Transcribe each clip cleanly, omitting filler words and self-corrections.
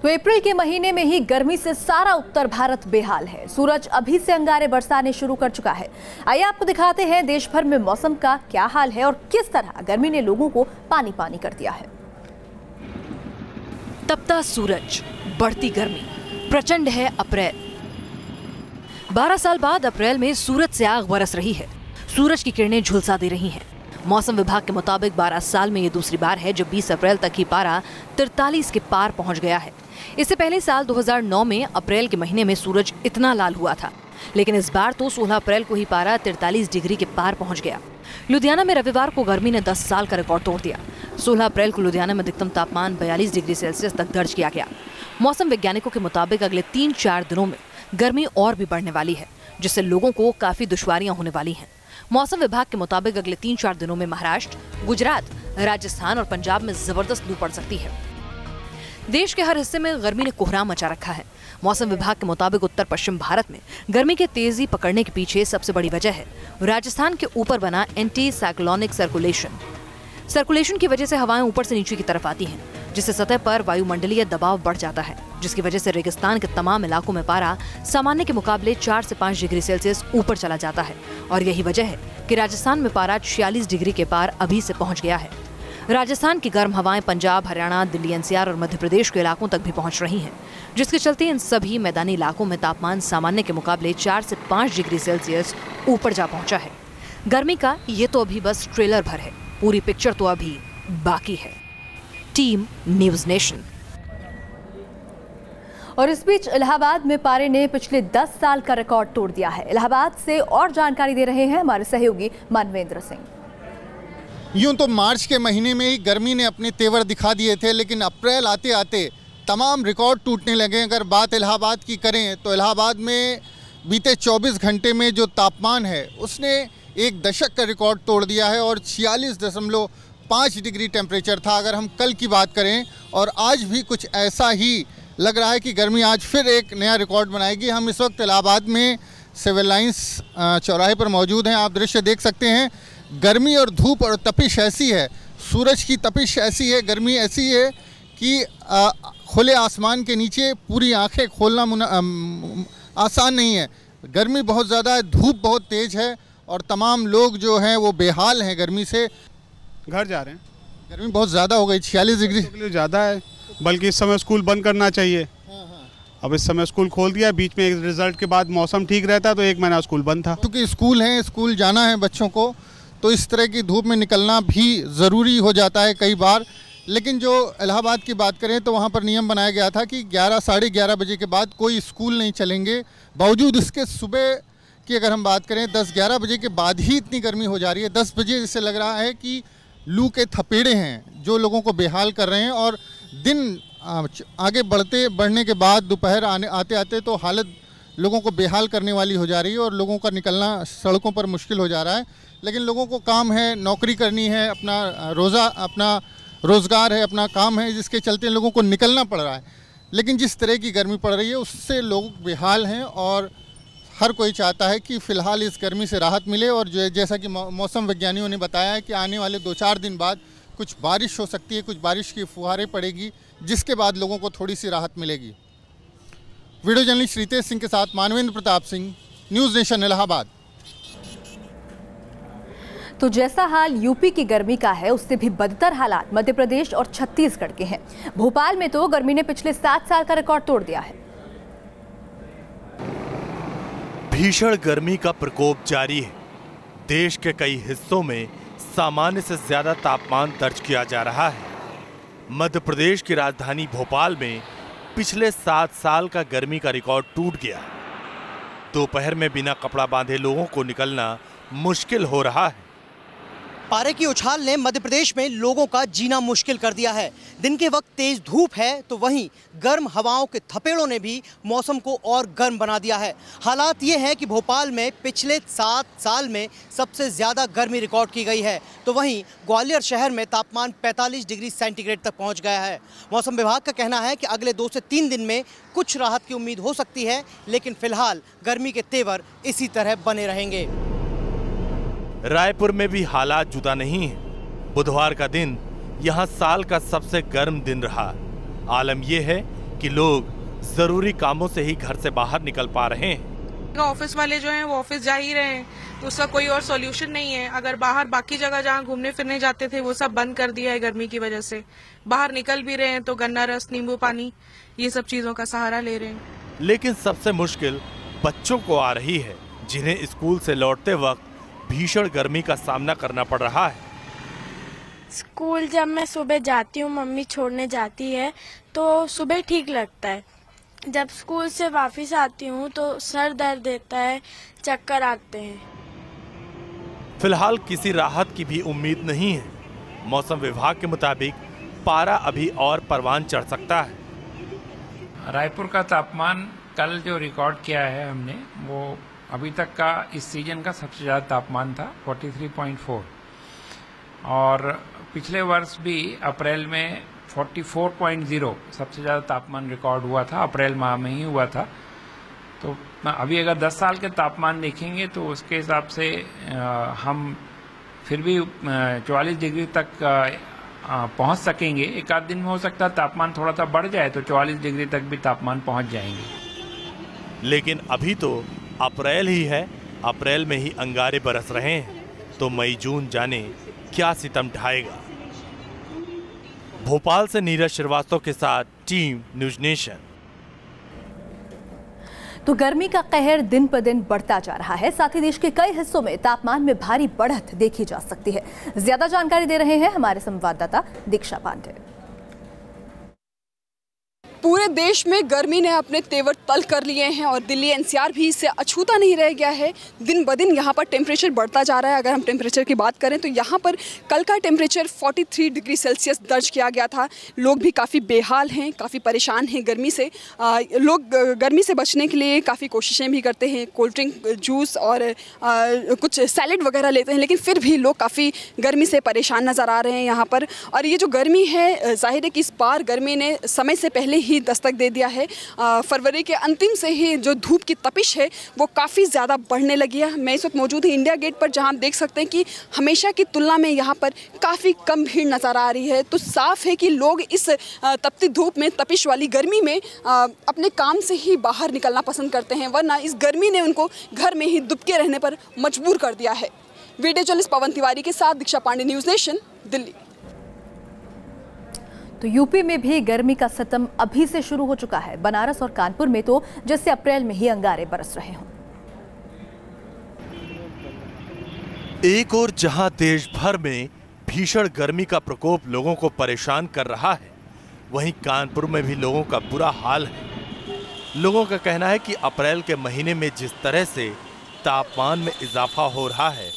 तो अप्रैल के महीने में ही गर्मी से सारा उत्तर भारत बेहाल है। सूरज अभी से अंगारे बरसाने शुरू कर चुका है। आइए आपको दिखाते हैं देश भर में मौसम का क्या हाल है और किस तरह गर्मी ने लोगों को पानी पानी कर दिया है। तपता सूरज, बढ़ती गर्मी, प्रचंड है अप्रैल। 12 साल बाद अप्रैल में सूरज से आग बरस रही है। सूरज की किरणें झुलसा दे रही हैं। मौसम विभाग के मुताबिक 12 साल में ये दूसरी बार है जब 20 अप्रैल तक ही पारा 43 के पार पहुंच गया है। इससे पहले साल 2009 में अप्रैल के महीने में सूरज इतना लाल हुआ था, लेकिन इस बार तो 16 अप्रैल को ही पारा 43 डिग्री के पार पहुंच गया। लुधियाना में रविवार को गर्मी ने 10 साल का रिकॉर्ड तोड़ दिया। 16 अप्रैल को लुधियाना में अधिकतम तापमान 42 डिग्री सेल्सियस तक दर्ज किया गया। मौसम वैज्ञानिकों के मुताबिक अगले 3-4 दिनों में गर्मी और भी बढ़ने वाली है, जिससे लोगों को काफी दुश्वारियां होने वाली हैं। मौसम विभाग के मुताबिक अगले 3-4 दिनों में महाराष्ट्र, गुजरात, राजस्थान और पंजाब में जबरदस्त लू पड़ सकती है। देश के हर हिस्से में गर्मी ने कोहराम मचा रखा है। मौसम विभाग के मुताबिक उत्तर पश्चिम भारत में गर्मी के तेजी पकड़ने के पीछे सबसे बड़ी वजह है राजस्थान के ऊपर बना एंटी साइक्लोनिक सर्कुलेशन की वजह से हवाएं ऊपर से नीचे की तरफ आती हैं, जिससे सतह पर वायुमंडलीय दबाव बढ़ जाता है, जिसकी वजह से रेगिस्तान के तमाम इलाकों में पारा सामान्य के मुकाबले 4 से 5 डिग्री सेल्सियस ऊपर चला जाता है। और यही वजह है कि राजस्थान में पारा 46 डिग्री के पार अभी से पहुंच गया है। राजस्थान की गर्म हवाएं पंजाब, हरियाणा, दिल्ली एनसीआर और मध्य प्रदेश के इलाकों तक भी पहुंच रही हैं, जिसके चलते इन सभी मैदानी इलाकों में तापमान सामान्य के मुकाबले 4 से 5 डिग्री सेल्सियस ऊपर जा पहुंचा है। गर्मी का ये तो अभी बस ट्रेलर भर है, पूरी पिक्चर तो अभी बाकी है। Team news nation. और इस बीच इलाहाबाद में पारे ने पिछले 10 साल का रिकॉर्ड तोड़ दिया है। इलाहाबाद से और जानकारी दे रहे हैं हमारे सहयोगी मानवेंद्र सिंह। यूं तो मार्च के महीने में ही गर्मी ने अपने तेवर दिखा दिए थे, लेकिन अप्रैल आते आते तमाम रिकॉर्ड टूटने लगे। अगर बात इलाहाबाद की करें तो इलाहाबाद में बीते 24 घंटे में जो तापमान है उसने एक दशक का रिकॉर्ड तोड़ दिया है और 46.5 डिग्री टेम्परेचर था। अगर हम कल की बात करें और आज भी कुछ ऐसा ही लग रहा है कि गर्मी आज फिर एक नया रिकॉर्ड बनाएगी। हम इस वक्त इलाहाबाद में सिविल लाइंस चौराहे पर मौजूद हैं। आप दृश्य देख सकते हैं। गर्मी और धूप और तपिश ऐसी है, सूरज की तपिश ऐसी है, गर्मी ऐसी है कि खुले आसमान के नीचे पूरी आंखें खोलना आसान नहीं है। गर्मी बहुत ज़्यादा है, धूप बहुत तेज़ है और तमाम लोग जो हैं वो बेहाल हैं गर्मी से। घर जा रहे हैं। गर्मी बहुत ज़्यादा हो गई, 46 डिग्री ज़्यादा है, बल्कि इस समय स्कूल बंद करना चाहिए। अब इस समय स्कूल खोल दिया, बीच में एक रिजल्ट के बाद मौसम ठीक रहता तो 1 महीना स्कूल बंद था। क्योंकि स्कूल है, स्कूल जाना है बच्चों को, तो इस तरह की धूप में निकलना भी ज़रूरी हो जाता है कई बार। लेकिन जो इलाहाबाद की बात करें तो वहाँ पर नियम बनाया गया था कि 11-साढ़े 11 बजे के बाद कोई स्कूल नहीं चलेंगे। बावजूद इसके सुबह की अगर हम बात करें 10-11 बजे के बाद ही इतनी गर्मी हो जा रही है। 10 बजे इससे लग रहा है कि लू के थपेड़े हैं जो लोगों को बेहाल कर रहे हैं। और दिन आगे बढ़ने के बाद दोपहर आते आते तो हालत लोगों को बेहाल करने वाली हो जा रही है और लोगों का निकलना सड़कों पर मुश्किल हो जा रहा है। लेकिन लोगों को काम है, नौकरी करनी है, अपना रोज़गार है, अपना काम है, जिसके चलते लोगों को निकलना पड़ रहा है। लेकिन जिस तरह की गर्मी पड़ रही है उससे लोग बेहाल हैं और हर कोई चाहता है कि फ़िलहाल इस गर्मी से राहत मिले। और जैसा कि मौसम वैज्ञानिकों ने बताया है कि आने वाले 2-4 दिन बाद कुछ बारिश हो सकती है, कुछ बारिश की फुहारें पड़ेगी, जिसके बाद लोगों को थोड़ी सी राहत मिलेगी। वीडियो जर्नलिस्ट रितेश सिंह के साथ मानवेंद्र प्रताप सिंह, न्यूज़ नेशन इलाहाबाद। तो जैसा हाल यूपी की गर्मी का है उससे भी बदतर हालात मध्य प्रदेश और छत्तीसगढ़ के हैं। भोपाल में तो गर्मी ने पिछले 7 साल का रिकॉर्ड तोड़ दिया है। भीषण गर्मी का प्रकोप जारी है। देश के कई हिस्सों में सामान्य से ज्यादा तापमान दर्ज किया जा रहा है। मध्य प्रदेश की राजधानी भोपाल में पिछले 7 साल का गर्मी का रिकॉर्ड टूट गया। दोपहर में बिना कपड़ा बांधे लोगों को निकलना मुश्किल हो रहा है। पारे की उछाल ने मध्य प्रदेश में लोगों का जीना मुश्किल कर दिया है। दिन के वक्त तेज धूप है तो वहीं गर्म हवाओं के थपेड़ों ने भी मौसम को और गर्म बना दिया है। हालात ये हैं कि भोपाल में पिछले 7 साल में सबसे ज़्यादा गर्मी रिकॉर्ड की गई है, तो वहीं ग्वालियर शहर में तापमान 45 डिग्री सेंटीग्रेड तक पहुँच गया है। मौसम विभाग का कहना है कि अगले 2 से 3 दिन में कुछ राहत की उम्मीद हो सकती है, लेकिन फिलहाल गर्मी के तेवर इसी तरह बने रहेंगे। रायपुर में भी हालात जुदा नहीं है। बुधवार का दिन यहां साल का सबसे गर्म दिन रहा। आलम यह है कि लोग जरूरी कामों से ही घर से बाहर निकल पा रहे हैं। ऑफिस वाले जो हैं वो ऑफिस जा ही रहे हैं, तो उसका कोई और सॉल्यूशन नहीं है। अगर बाहर बाकी जगह जहाँ घूमने फिरने जाते थे वो सब बंद कर दिया है गर्मी की वजह से। बाहर निकल भी रहे हैं तो गन्ना रस, नींबू पानी, ये सब चीजों का सहारा ले रहे हैं। लेकिन सबसे मुश्किल बच्चों को आ रही है, जिन्हें स्कूल से लौटते वक्त भीषण गर्मी का सामना करना पड़ रहा है। स्कूल जब मैं सुबह जाती हूँ, मम्मी छोड़ने जाती है, तो सुबह ठीक लगता है। जब स्कूल से वापस आती हूँ तो सर दर्द देता है, चक्कर आते हैं। फिलहाल किसी राहत की भी उम्मीद नहीं है। मौसम विभाग के मुताबिक पारा अभी और परवान चढ़ सकता है। रायपुर का तापमान कल जो रिकॉर्ड किया है हमने, वो अभी तक का इस सीजन का सबसे ज़्यादा तापमान था 43.4, और पिछले वर्ष भी अप्रैल में 44.0 सबसे ज़्यादा तापमान रिकॉर्ड हुआ था, अप्रैल माह में ही हुआ था। तो अभी अगर 10 साल के तापमान देखेंगे तो उसके हिसाब से हम फिर भी 44 डिग्री तक पहुंच सकेंगे। एक आध दिन में हो सकता है तापमान थोड़ा सा बढ़ जाए तो 44 डिग्री तक भी तापमान पहुंच जाएंगे। लेकिन अभी तो अप्रैल ही है, अप्रैल में ही अंगारे बरस रहे हैं, तो मई जून जाने क्या सितम ढाएगा। भोपाल से नीरज श्रीवास्तव के साथ टीम न्यूज नेशन। तो गर्मी का कहर दिन पर दिन बढ़ता जा रहा है, साथ ही देश के कई हिस्सों में तापमान में भारी बढ़त देखी जा सकती है। ज्यादा जानकारी दे रहे हैं हमारे संवाददाता दीक्षा पांडे। पूरे देश में गर्मी ने अपने तेवर तल कर लिए हैं और दिल्ली एनसीआर भी इससे अछूता नहीं रह गया है। दिन ब दिन यहाँ पर टेम्परेचर बढ़ता जा रहा है। अगर हम टेम्परेचर की बात करें तो यहाँ पर कल का टेम्परेचर 43 डिग्री सेल्सियस दर्ज किया गया था। लोग भी काफ़ी बेहाल हैं, काफ़ी परेशान हैं गर्मी से। लोग गर्मी से बचने के लिए काफ़ी कोशिशें भी करते हैं, कोल्ड ड्रिंक, जूस और कुछ सैलेड वगैरह लेते हैं, लेकिन फिर भी लोग काफ़ी गर्मी से परेशान नज़र आ रहे हैं यहाँ पर। और ये जो गर्मी है, जाहिर है कि इस बार गर्मी ने समय से पहले ही दस्तक दे दिया है। फरवरी के अंतिम से ही जो धूप की तपिश है वो काफ़ी ज़्यादा बढ़ने लगी है। मैं इस वक्त मौजूद हूँ इंडिया गेट पर, जहाँ आप देख सकते हैं कि हमेशा की तुलना में यहाँ पर काफ़ी कम भीड़ नज़र आ रही है। तो साफ है कि लोग इस तपती धूप में, तपिश वाली गर्मी में अपने काम से ही बाहर निकलना पसंद करते हैं, वरना इस गर्मी ने उनको घर में ही दुबके रहने पर मजबूर कर दिया है। वीडियो जर्नलिस्ट पवन तिवारी के साथ दीक्षा पांडे, न्यूज़ नेशन, दिल्ली। तो यूपी में भी गर्मी का सितम अभी से शुरू हो चुका है। बनारस और कानपुर में तो जैसे अप्रैल में ही अंगारे बरस रहे हों। एक और जहां देश भर में भीषण गर्मी का प्रकोप लोगों को परेशान कर रहा है, वहीं कानपुर में भी लोगों का बुरा हाल है। लोगों का कहना है कि अप्रैल के महीने में जिस तरह से तापमान में इजाफा हो रहा है,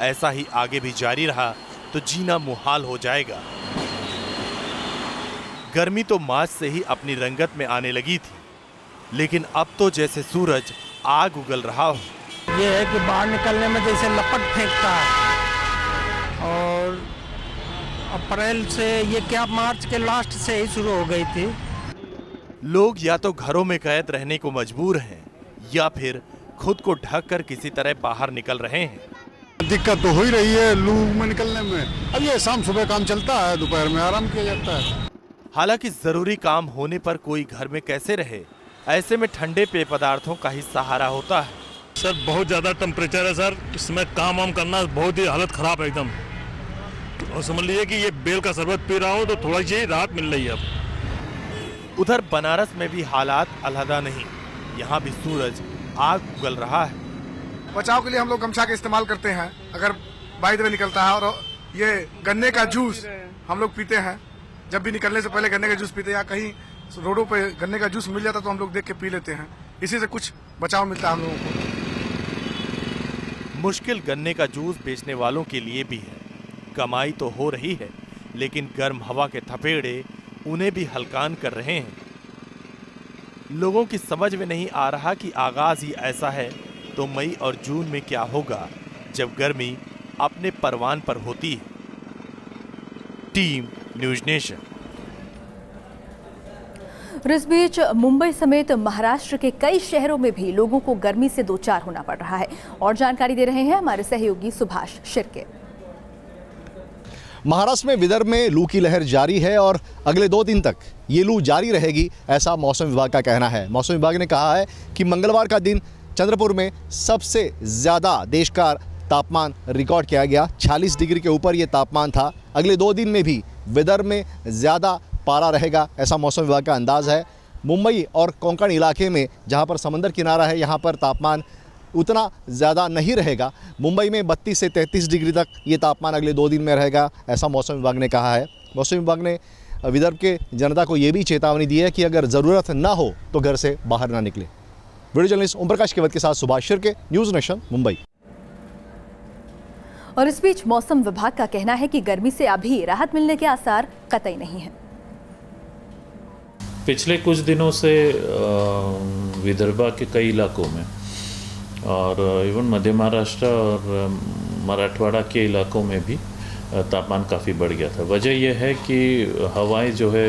ऐसा ही आगे भी जारी रहा तो जीना मुहाल हो जाएगा। गर्मी तो मार्च से ही अपनी रंगत में आने लगी थी, लेकिन अब तो जैसे सूरज आग उगल रहा हो। ये है कि बाहर निकलने में जैसे लपट फेंकता है, और अप्रैल से ये क्या मार्च के लास्ट से ही शुरू हो गई थी। लोग या तो घरों में कैद रहने को मजबूर हैं, या फिर खुद को ढक कर किसी तरह बाहर निकल रहे हैं। दिक्कत तो हो ही रही है लू में निकलने में। अब ये शाम सुबह काम चलता है, दोपहर में आराम किया जाता है। हालांकि जरूरी काम होने पर कोई घर में कैसे रहे, ऐसे में ठंडे पेय पदार्थों का ही सहारा होता है। सर बहुत ज्यादा टेम्परेचर है सर, इसमें काम वाम करना बहुत ही हालत खराब है एकदम। और समझ लीजिए कि ये बेल का शरबत पी रहा हूँ तो थोड़ा सी राहत मिल रही है अब। उधर बनारस में भी हालात अलहदा नहीं, यहाँ भी सूरज आग उगल रहा है। बचाव के लिए हम लोग गमछा का इस्तेमाल करते हैं अगर बाई द वे निकलता है, और ये गन्ने का जूस हम लोग पीते हैं। जब भी निकलने से पहले गन्ने का जूस पीते हैं, या कहीं रोडों पे गन्ने का जूस मिल जाता तो हम लोग देख के पी लेते हैं। इसी से कुछ बचाव मिलता है हम लोगों को। मुश्किल गन्ने का जूस बेचने वालों के लिए भी है। कमाई तो हो रही है, लेकिन गर्म हवा के थपेड़े उन्हें भी हलकान कर रहे हैं। लोगों की समझ में नहीं आ रहा कि आगाज ही ऐसा है तो मई और जून में क्या होगा, जब गर्मी अपने परवान पर होती है। Team news nation. इस बीच मुंबई समेत महाराष्ट्र के कई शहरों में भी लोगों को गर्मी से दो चार होना पड़ रहा है। और जानकारी दे रहे हैं हमारे सहयोगी सुभाष शिर्के। महाराष्ट्र में विदर्भ में लू की लहर जारी है और अगले 2 दिन तक ये लू जारी रहेगी, ऐसा मौसम विभाग का कहना है। मौसम विभाग ने कहा है कि मंगलवार का दिन चंद्रपुर में सबसे ज़्यादा देश का तापमान रिकॉर्ड किया गया, 46 डिग्री के ऊपर ये तापमान था। अगले 2 दिन में भी विदर्भ में ज़्यादा पारा रहेगा, ऐसा मौसम विभाग का अंदाज़ है। मुंबई और कोंकण इलाके में जहाँ पर समंदर किनारा है, यहाँ पर तापमान उतना ज़्यादा नहीं रहेगा। मुंबई में 32 से 33 डिग्री तक ये तापमान अगले 2 दिन में रहेगा, ऐसा मौसम विभाग ने कहा है। मौसम विभाग ने विदर्भ के जनता को ये भी चेतावनी दी है कि अगर ज़रूरत ना हो तो घर से बाहर ना निकले। वीडियो जर्नलिस्ट ओम प्रकाश केवत के साथ सुभाष शिर्के, न्यूज़ नेशन, मुंबई। और इस बीच मौसम विभाग का कहना है कि गर्मी से अभी राहत मिलने के आसार कतई नहीं है। पिछले कुछ दिनों से विदर्भ के कई इलाकों में और इवन मध्य महाराष्ट्र और मराठवाड़ा के इलाकों में भी तापमान काफ़ी बढ़ गया था। वजह यह है कि हवाएं जो है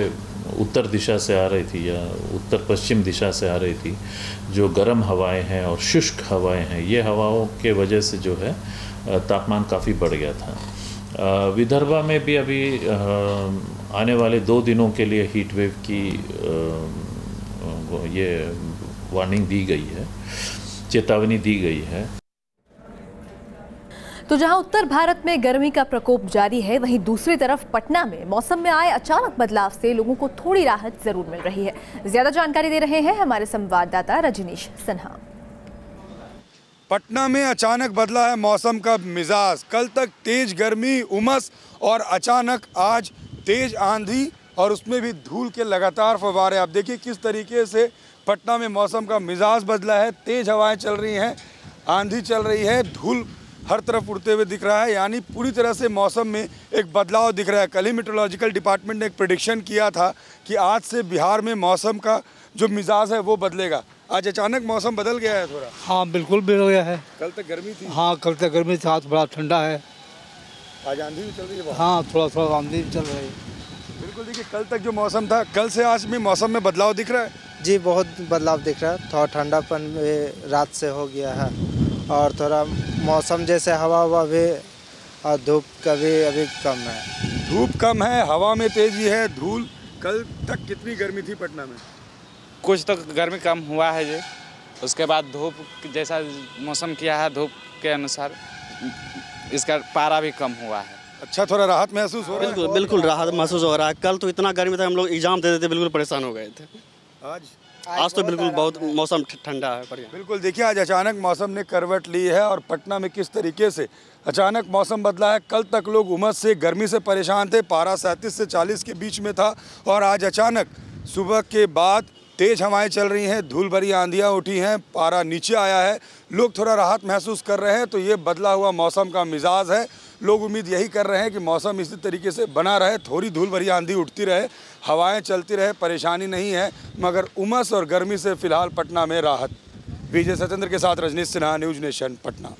उत्तर दिशा से आ रही थी या उत्तर पश्चिम दिशा से आ रही थी, जो गर्म हवाएं हैं और शुष्क हवाएं हैं, ये हवाओं के वजह से जो है तापमान काफ़ी बढ़ गया था। विदर्भ में भी अभी आने वाले 2 दिनों के लिए हीट वेव की ये वार्निंग दी गई है, चेतावनी दी गई है। तो जहां उत्तर भारत में गर्मी का प्रकोप जारी है, वहीं दूसरी तरफ पटना में मौसम में आए अचानक बदलाव से लोगों को थोड़ी राहत जरूर मिल रही है। ज्यादा जानकारी दे रहे हैं हमारे संवाददाता रजनीश सिन्हा। पटना में अचानक बदला है मौसम का मिजाज। कल तक तेज गर्मी, उमस और अचानक आज तेज आंधी और उसमें भी धूल के लगातार फव्वारे। आप देखिए किस तरीके से पटना में मौसम का मिजाज बदला है। तेज हवाएं चल रही हैं, आंधी चल रही है, धूल हर तरफ उड़ते हुए दिख रहा है, यानी पूरी तरह से मौसम में एक बदलाव दिख रहा है। कल ही मेट्रोलॉजिकल डिपार्टमेंट ने एक प्रेडिक्शन किया था कि आज से बिहार में मौसम का जो मिजाज है वो बदलेगा। आज अचानक मौसम बदल गया है थोड़ा। हाँ बिल्कुल बदल गया है। कल तक गर्मी थी। हाँ कल तक गर्मी थी, आज बड़ा ठंडा है। आज आंधी भी चल रही है। हाँ थोड़ा थोड़ा आंधी भी चल रही है। बिल्कुल, देखिए कल तक जो मौसम था, कल से आज में मौसम में बदलाव दिख रहा है। जी बहुत बदलाव दिख रहा है। थोड़ा ठंडापन रात से हो गया है और थोड़ा मौसम जैसे हवा भी और धूप का भी अभी कम है। धूप कम है, हवा में तेजी है, धूल। कल तक कितनी गर्मी थी पटना में? कुछ तो गर्मी कम हुआ है जी, उसके बाद धूप जैसा मौसम किया है, धूप के अनुसार इसका पारा भी कम हुआ है। अच्छा, थोड़ा राहत महसूस हो रहा है? बिल्कुल बिल्कुल राहत महसूस हो रहा है। कल तो इतना गर्मी था, हम लोग एग्जाम दे देते बिल्कुल परेशान हो गए थे। आज तो बिल्कुल बहुत मौसम ठंडा है, बढ़िया। बिल्कुल, देखिए आज अचानक मौसम ने करवट ली है और पटना में किस तरीके से अचानक मौसम बदला है। कल तक लोग उमस से, गर्मी से परेशान थे, पारा 37 से 40 के बीच में था और आज अचानक सुबह के बाद तेज हवाएं चल रही हैं, धूल भरी आंधियां उठी हैं, पारा नीचे आया है, लोग थोड़ा राहत महसूस कर रहे हैं। तो ये बदला हुआ मौसम का मिजाज है। लोग उम्मीद यही कर रहे हैं कि मौसम इसी तरीके से बना रहे, थोड़ी धूल भरी आंधी उठती रहे, हवाएं चलती रहे, परेशानी नहीं है। मगर उमस और गर्मी से फिलहाल पटना में राहत। विजय सत्येंद्र के साथ रजनीश सिन्हा, न्यूज़ नेशन, पटना।